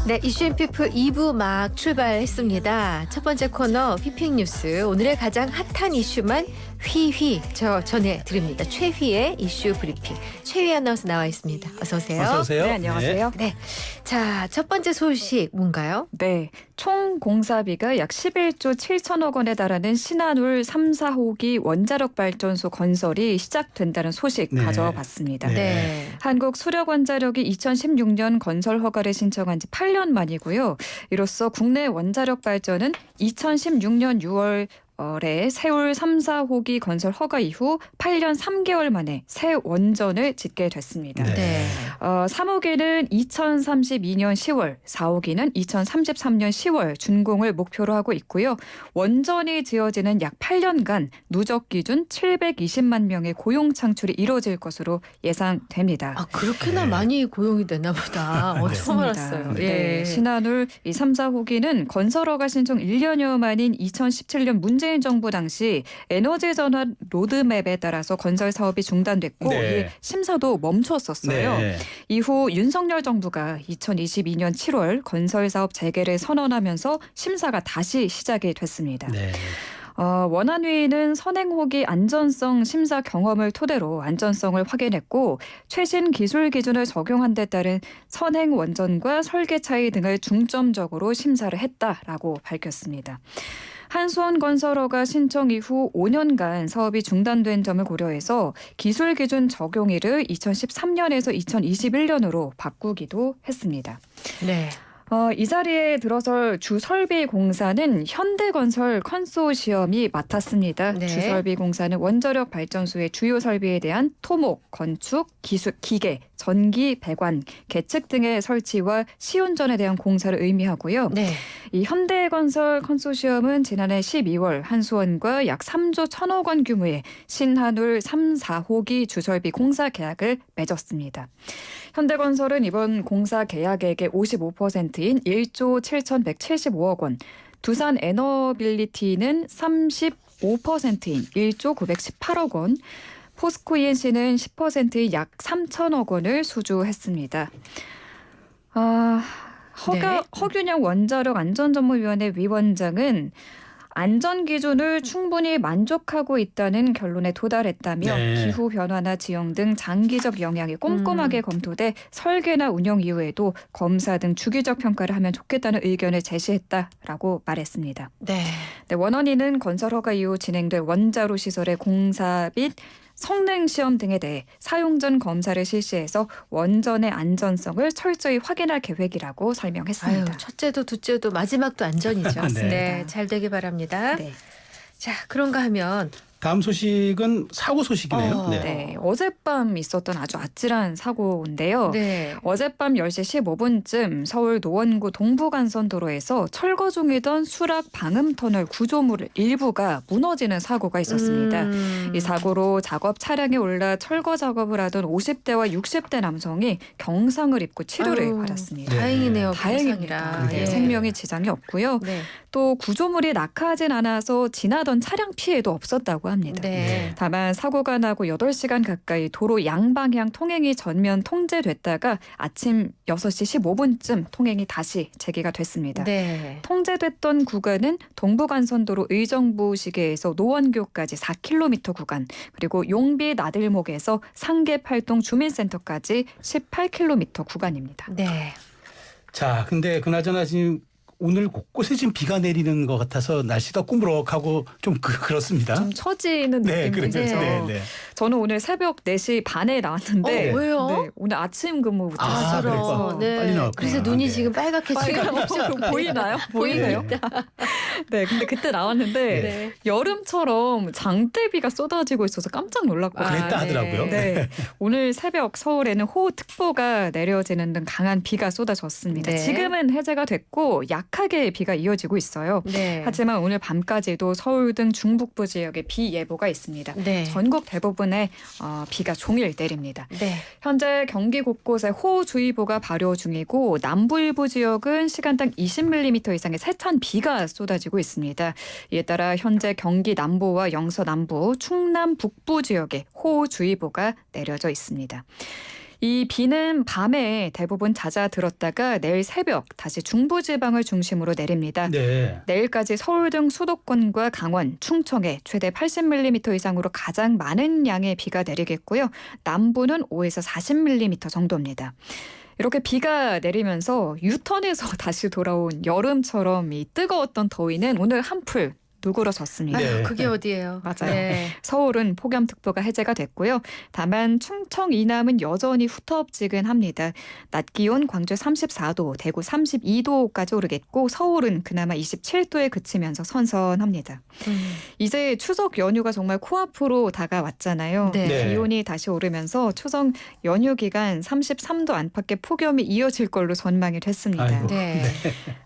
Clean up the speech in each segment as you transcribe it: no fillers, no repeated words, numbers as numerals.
네, 이슈앤피플 2부 막 출발했습니다. 첫 번째 코너 휘핑 뉴스, 오늘의 가장 핫한 이슈만 휘휘 전해드립니다. 최휘의 이슈 브리핑, 최휘 아나운서 나와 있습니다. 어서 오세요. 어서 오세요. 네, 안녕하세요. 네, 자, 첫 번째 소식 뭔가요? 네, 총 공사비가 약 11조 7천억 원에 달하는 신한울 3, 4호기 원자력 발전소 건설이 시작된다는 소식 네. 가져봤습니다. 네. 한국수력원자력이 2016년 건설 허가를 신청한 지 8년 만이고요. 이로써 국내 원자력 발전은 2016년 6월 에 세울 3, 4호기 건설 허가 이후 8년 3개월 만에 새 원전을 짓게 됐습니다. 네. 3호기는 2032년 10월, 4호기는 2033년 10월 준공을 목표로 하고 있고요. 원전이 지어지는 약 8년간 누적 기준 720만 명의 고용 창출이 이루어질 것으로 예상됩니다. 아, 그렇게나 네. 많이 고용이 되나 보다. 처음 알았어요. 네. 예. 신한울 이 3, 4호기는 건설 허가 신청 1년여 만인 2017년 문재인 정부 당시 에너지 전환 로드맵에 따라서 건설 사업이 중단됐고 네. 이 심사도 멈췄었어요. 네. 이후 윤석열 정부가 2022년 7월 건설 사업 재개를 선언하면서 심사가 다시 시작이 됐습니다. 네. 원안위는 선행호기 안전성 심사 경험을 토대로 안전성을 확인했고 최신 기술 기준을 적용한 데 따른 선행 원전과 설계 차이 등을 중점적으로 심사를 했다라고 밝혔습니다. 한수원 건설허가 신청 이후 5년간 사업이 중단된 점을 고려해서 기술 기준 적용일을 2013년에서 2021년으로 바꾸기도 했습니다. 네. 이 자리에 들어설 주설비 공사는 현대건설 컨소시엄이 맡았습니다. 네. 주설비 공사는 원자력 발전소의 주요 설비에 대한 토목, 건축, 기계, 전기, 배관, 계측 등의 설치와 시운전에 대한 공사를 의미하고요. 네. 이 현대건설 컨소시엄은 지난해 12월 한수원과 약 3조 1천억 원 규모의 신한울 3, 4호기 주설비 공사 계약을 맺었습니다. 현대건설은 이번 공사 계약액의 55%인 1조 7,175억 원, 두산 에너빌리티는 35%인 1조 918억 원, 포스코 ENC는 10%인 약 3천억 원을 수주했습니다. 네. 허균영 원자력 안전전문위원회 위원장은 안전 기준을 충분히 만족하고 있다는 결론에 도달했다며 네. 기후변화나 지형 등 장기적 영향이 꼼꼼하게 검토돼 설계나 운영 이후에도 검사 등 주기적 평가를 하면 좋겠다는 의견을 제시했다라고 말했습니다. 네. 네, 원원위는 건설 허가 이후 진행될 원자로 시설의 공사 및 성능 시험 등에 대해 사용 전 검사를 실시해서 원전의 안전성을 철저히 확인할 계획이라고 아유, 설명했습니다. 첫째도 둘째도 마지막도 안전이죠. 네. 네, 잘 되길 바랍니다. 네. 자, 그런가 하면 다음 소식은 사고 소식이네요. 네, 어젯밤 있었던 아주 아찔한 사고인데요. 네. 어젯밤 10시 15분쯤 서울 노원구 동부간선도로에서 철거 중이던 수락 방음터널 구조물 일부가 무너지는 사고가 있었습니다. 이 사고로 작업 차량에 올라 철거 작업을 하던 50대와 60대 남성이 경상을 입고 치료를 아유, 받았습니다. 네. 다행이네요. 다행입니다. 병상이라. 네, 예. 생명에 지장이 없고요. 네. 또 구조물이 낙하하진 않아서 지나던 차량 피해도 없었다고 합니다. 네. 다만 사고가 나고 8시간 가까이 도로 양방향 통행이 전면 통제됐다가 아침 6시 15분쯤 통행이 다시 재개가 됐습니다. 네. 통제됐던 구간은 동부간선도로 의정부시계에서 노원교까지 4km 구간, 그리고 용비 나들목에서 상계팔동 주민센터까지 18km 구간입니다. 네. 자, 근데 그나저나 지금 오늘 곳곳에 지금 비가 내리는 것 같아서 날씨가 꾸무럭하고 좀 그렇습니다. 좀 처지는 네, 느낌이 그래요. 들죠. 네, 네. 저는 오늘 새벽 4시 반에 나왔는데 왜요? 네, 오늘 아침 근무부터 아, 저런. 그래서 네. 빨리 나왔구나. 그래서 눈이 네. 지금 빨갛게 지금 보이나요? 보이세요? 네, 근데 그때 나왔는데 네. 여름처럼 장대비가 쏟아지고 있어서 깜짝 놀랐거든요. 그랬다 하더라고요. 네, 오늘 새벽 서울에는 호우특보가 내려지는 등 강한 비가 쏟아졌습니다. 네. 지금은 해제가 됐고 약간 약하게 비가 이어지고 있어요. 네. 하지만 오늘 밤까지도 서울 등 중북부 지역에 비 예보가 있습니다. 네. 전국 대부분에 비가 종일 내립니다. 네. 현재 경기 곳곳에 호우주의보가 발효 중이고 남부 일부 지역은 시간당 20mm 이상의 세찬 비가 쏟아지고 있습니다. 이에 따라 현재 경기 남부와 영서 남부, 충남 북부 지역에 호우주의보가 내려져 있습니다. 이 비는 밤에 대부분 잦아들었다가 내일 새벽 다시 중부지방을 중심으로 내립니다. 네. 내일까지 서울 등 수도권과 강원, 충청에 최대 80mm 이상으로 가장 많은 양의 비가 내리겠고요. 남부는 5에서 40mm 정도입니다. 이렇게 비가 내리면서 유턴해서 다시 돌아온 여름처럼 이 뜨거웠던 더위는 오늘 한풀 누그러졌습니다. 네. 아유, 그게 어디예요? 맞아요. 네. 서울은 폭염특보가 해제가 됐고요. 다만 충청 이남은 여전히 후텁지근합니다. 낮 기온 광주 34도, 대구 32도까지 오르겠고 서울은 그나마 27도에 그치면서 선선합니다. 이제 추석 연휴가 정말 코앞으로 다가왔잖아요. 네. 네. 기온이 다시 오르면서 추석 연휴 기간 33도 안팎의 폭염이 이어질 걸로 전망이 됐습니다. 아이고. 네.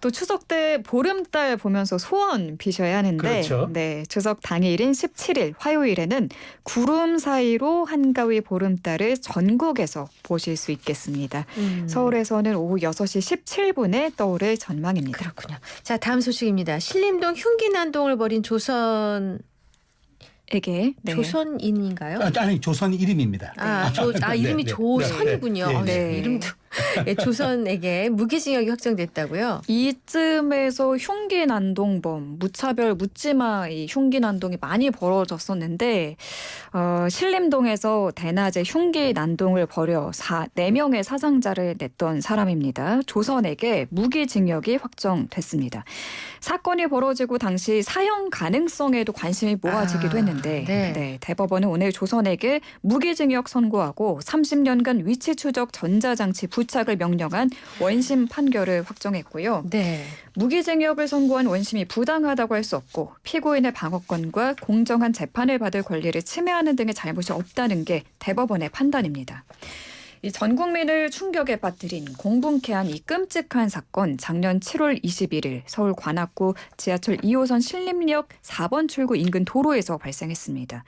또 추석 때 보름달 보면서 소원 비셔야 하는데 그렇죠. 네, 추석 당일인 17일 화요일에는 구름 사이로 한가위 보름달을 전국에서 보실 수 있겠습니다. 서울에서는 오후 6시 17분에 떠오를 전망입니다. 그렇군요. 자, 다음 소식입니다. 신림동 흉기난동을 벌인 에게 네. 조선인인가요? 아니 조선 이름입니다. 네, 이름이 네, 조선이군요. 네, 네, 네. 이름도 예, 조선에게 무기징역이 확정됐다고요? 이쯤에서 흉기난동범, 무차별 묻지마 이 흉기난동이 많이 벌어졌었는데 신림동에서 대낮에 흉기난동을 벌여 4명의 사상자를 냈던 사람입니다. 조선에게 무기징역이 확정됐습니다. 사건이 벌어지고 당시 사형 가능성에도 관심이 모아지기도 했는데 네. 대법원은 오늘 조선에게 무기징역 선고하고 30년간 위치 추적 전자장치 부착을 명령한 원심 판결을 확정했고요. 네. 무기징역을 선고한 원심이 부당하다고 할 수 없고 피고인의 방어권과 공정한 재판을 받을 권리를 침해하는 등의 잘못이 없다는 게 대법원의 판단입니다. 이 전 국민을 충격에 빠뜨린 공분케 한 이 끔찍한 사건 작년 7월 21일 서울 관악구 지하철 2호선 신림역 4번 출구 인근 도로에서 발생했습니다.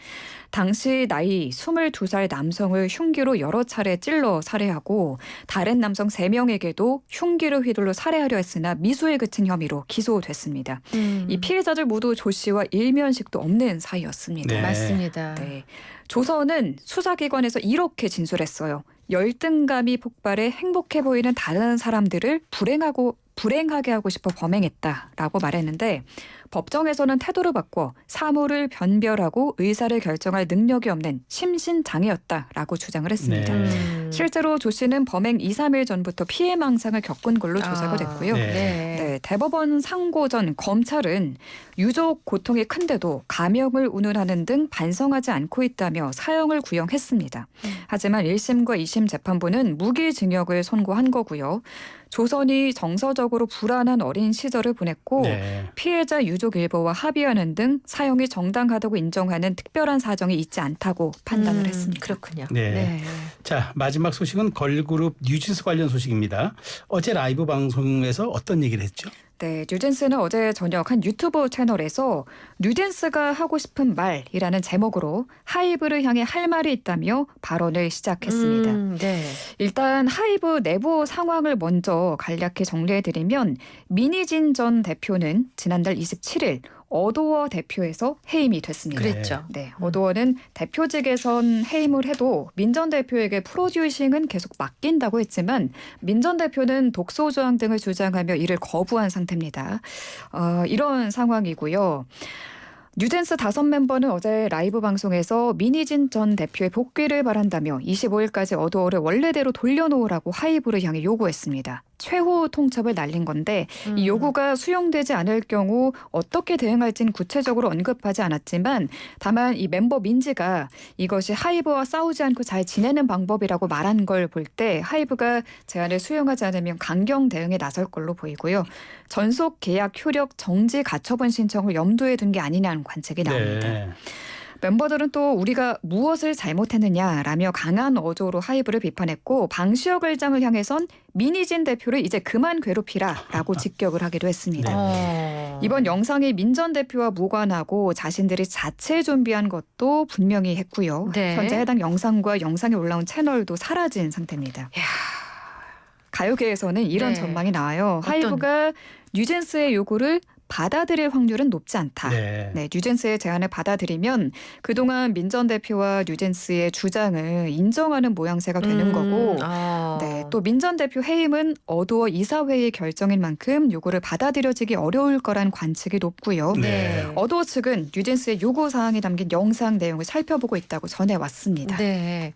당시 나이 22살 남성을 흉기로 여러 차례 찔러 살해하고 다른 남성 3명에게도 흉기를 휘둘러 살해하려 했으나 미수에 그친 혐의로 기소됐습니다. 이 피해자들 모두 조 씨와 일면식도 없는 사이였습니다. 네. 맞습니다. 네. 조선은 수사기관에서 이렇게 진술했어요. 열등감이 폭발해 행복해 보이는 다른 사람들을 불행하게 하고 싶어 범행했다라고 말했는데 법정에서는 태도를 바꿔 사물을 변별하고 의사를 결정할 능력이 없는 심신장애였다라고 주장을 했습니다. 네. 실제로 조 씨는 범행 2, 3일 전부터 피해망상을 겪은 걸로 조사가 됐고요. 네. 네, 대법원 상고 전 검찰은 유족 고통이 큰데도 가명을 운운하는 등 반성하지 않고 있다며 사형을 구형했습니다. 하지만 1심과 2심 재판부는 무기징역을 선고한 거고요. 조선이 정서적으로 불안한 어린 시절을 보냈고 네. 피해자 유족 일보와 합의하는 등 사형이 정당하다고 인정하는 특별한 사정이 있지 않다고 판단을 했습니다. 그렇군요. 네. 자, 마지막 소식은 걸그룹 뉴진스 관련 소식입니다. 어제 라이브 방송에서 어떤 얘기를 했죠? 네, 뉴진스는 어제 저녁 한 유튜브 채널에서 뉴진스가 하고 싶은 말이라는 제목으로 하이브를 향해 할 말이 있다며 발언을 시작했습니다. 네. 일단 하이브 내부 상황을 먼저 간략히 정리해드리면 민희진 전 대표는 지난달 27일 어도어 대표에서 해임이 됐습니다. 그랬죠. 네, 어도어는 대표직에선 해임을 해도 민 전 대표에게 프로듀싱은 계속 맡긴다고 했지만 민 전 대표는 독소 조항 등을 주장하며 이를 거부한 상태입니다. 이런 상황이고요. 뉴진스 5멤버는 어제 라이브 방송에서 민희진 전 대표의 복귀를 바란다며 25일까지 어도어를 원래대로 돌려놓으라고 하이브를 향해 요구했습니다. 최후 통첩을 날린 건데 이 요구가 수용되지 않을 경우 어떻게 대응할지는 구체적으로 언급하지 않았지만 다만 이 멤버 민지가 이것이 하이브와 싸우지 않고 잘 지내는 방법이라고 말한 걸 볼 때 하이브가 제안을 수용하지 않으면 강경 대응에 나설 걸로 보이고요. 전속 계약 효력 정지 가처분 신청을 염두에 둔 게 아니냐는 관측이 나옵니다. 네. 멤버들은 또 우리가 무엇을 잘못했느냐라며 강한 어조로 하이브를 비판했고 방시혁 의장을 향해선 민희진 대표를 이제 그만 괴롭히라라고 직격을 하기도 했습니다. 이번 영상이 민 전 대표와 무관하고 자신들이 자체 준비한 것도 분명히 했고요. 네. 현재 해당 영상과 영상이 올라온 채널도 사라진 상태입니다. 가요계에서는 이런 네. 전망이 나와요. 어떤? 하이브가 뉴진스의 요구를 받아들일 확률은 높지 않다. 네. 네, 뉴진스의 제안을 받아들이면 그동안 민 전 대표와 뉴진스의 주장을 인정하는 모양새가 되는 거고 네, 또 민 전 대표 해임은 어두워 이사회의 결정인 만큼 요구를 받아들여지기 어려울 거란 관측이 높고요. 네. 어두워 측은 뉴진스의 요구 사항이 담긴 영상 내용을 살펴보고 있다고 전해왔습니다. 네.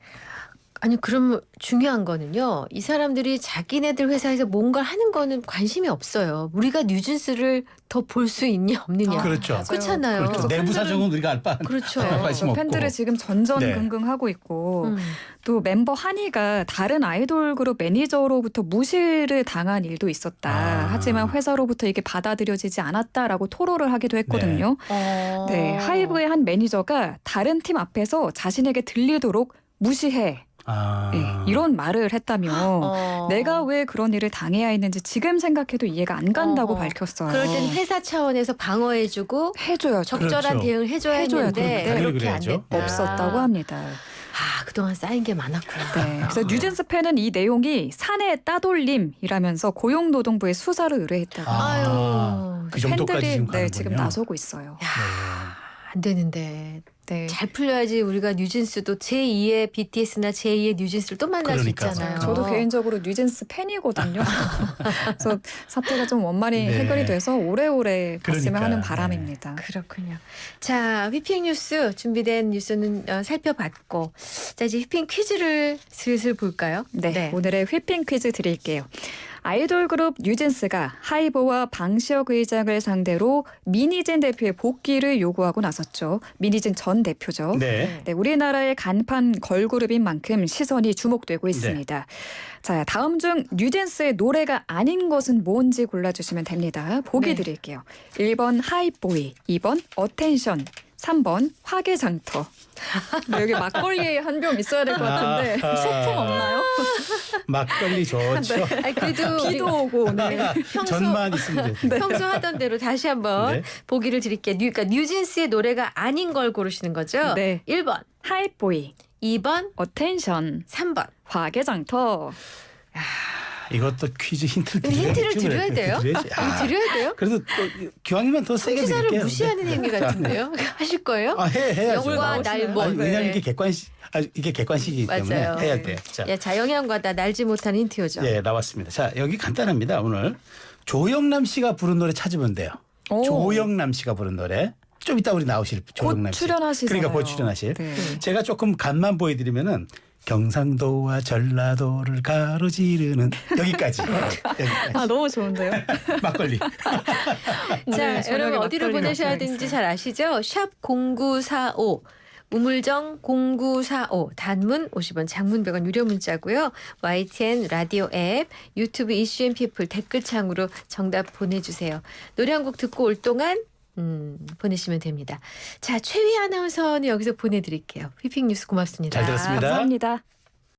아니 그럼 중요한 거는요. 이 사람들이 자기네들 회사에서 뭔가 하는 거는 관심이 없어요. 우리가 뉴진스를 더 볼 수 있냐 없느냐. 그렇죠. 맞아요. 그렇잖아요. 그렇죠. 내부 사정은 우리가 알 바. 그렇죠. 관심 없고. 팬들을 지금 전전긍긍하고 있고 음. 또 멤버 한이가 다른 아이돌 그룹 매니저로부터 무시를 당한 일도 있었다. 아. 하지만 회사로부터 이게 받아들여지지 않았다라고 토로를 하기도 했거든요. 네, 하이브의 한 매니저가 다른 팀 앞에서 자신에게 들리도록 무시해. 아. 네, 이런 말을 했다며 어. 내가 왜 그런 일을 당해야 했는지 지금 생각해도 이해가 안 간다고 밝혔어요. 그럴 땐 회사 차원에서 방어해주고 해줘요. 적절한 그렇죠. 대응을 해줘야 해줘야 했는데 되는데. 그렇게 안 그래야죠. 됐다. 없었다고 합니다. 아 그동안 쌓인 게 많았구나. 네, 그래서 뉴진스 팬은 이 내용이 사내 따돌림이라면서 고용노동부에 수사를 의뢰했다고. 아유. 그 정도까지 팬들이 지금 네, 가는군요. 지금 나서고 있어요. 야, 안 되는데 네. 잘 풀려야지 우리가 뉴진스도 제2의 BTS나 제2의 뉴진스를 또 만날 그러니까요. 수 있잖아요. 저도 개인적으로 뉴진스 팬이거든요. 그래서 사태가 좀 원만히 네. 해결이 돼서 오래오래 봤으면 그러니까, 하는 네. 바람입니다. 그렇군요. 자, 휘핑 뉴스 준비된 뉴스는 살펴봤고, 자 이제 휘핑 퀴즈를 슬슬 볼까요? 네, 오늘의 휘핑 퀴즈 드릴게요. 아이돌 그룹 뉴진스가 하이브와 방시혁 의장을 상대로 민희진 대표의 복귀를 요구하고 나섰죠. 민희진 전 대표죠. 네. 네, 우리나라의 간판 걸그룹인 만큼 시선이 주목되고 있습니다. 자, 다음 중 뉴진스의 노래가 아닌 것은 뭔지 골라주시면 됩니다. 보기 네. 드릴게요. 1번 하이보이, 2번 어텐션, 3번 화개장터. 네, 여기 막걸리 한 병 있어야 될 것 같은데 소품 없나요? 막걸리 좋죠. 아니, 그래도 비도 오고 오늘. 전만 있으면 돼요. 평소 하던 대로 다시 한번 네. 보기를 드릴게요. 그러니까 뉴진스의 노래가 아닌 걸 고르시는 거죠? 네. 1번, 하이보이, 2번, 어텐션, 3번. 화개장터. 이것도 퀴즈 힌트를 근데 힌트를 드려야 돼요? 드려야지. 이거 드려야 돼요? 그래도 또 기왕이면 더 세게 청취자를 드릴게요. 무시하는 네. 행위 같은데요? 하실 거예요? 아, 해야죠. 영과 나오시나요? 날뭐 아니, 왜냐하면 이게 객관식, 이게 객관식이기 때문에 맞아요. 해야 돼요. 자, 예, 자영향과다 날지 못한 힌트요죠. 예, 나왔습니다. 자, 여기 간단합니다. 오늘 조영남 씨가 부른 노래 찾으면 돼요. 오. 조영남 씨가 부른 노래. 좀 이따 우리 나오실 곧 조영남 씨. 출연하시잖아요. 그러니까 곧 출연하실. 네. 제가 조금 간만 보여드리면은 경상도와 전라도를 가로지르는 여기까지. 여기까지. 아 너무 좋은데요. 막걸리. 자, 네, 저녁에 여러분 어디로 막걸리 보내셔야 마셔야겠어요. 되는지 잘 아시죠? 샵 0945 우물정 0945 단문 50원 장문 100원 유료 문자고요. YTN 라디오 앱 유튜브 이슈앤피플 댓글창으로 정답 보내주세요. 노래 한 곡 듣고 올 동안 보내시면 됩니다. 자, 최위 아나운서는 여기서 보내드릴게요. 휘핑 뉴스 고맙습니다. 잘 들었습니다. 감사합니다.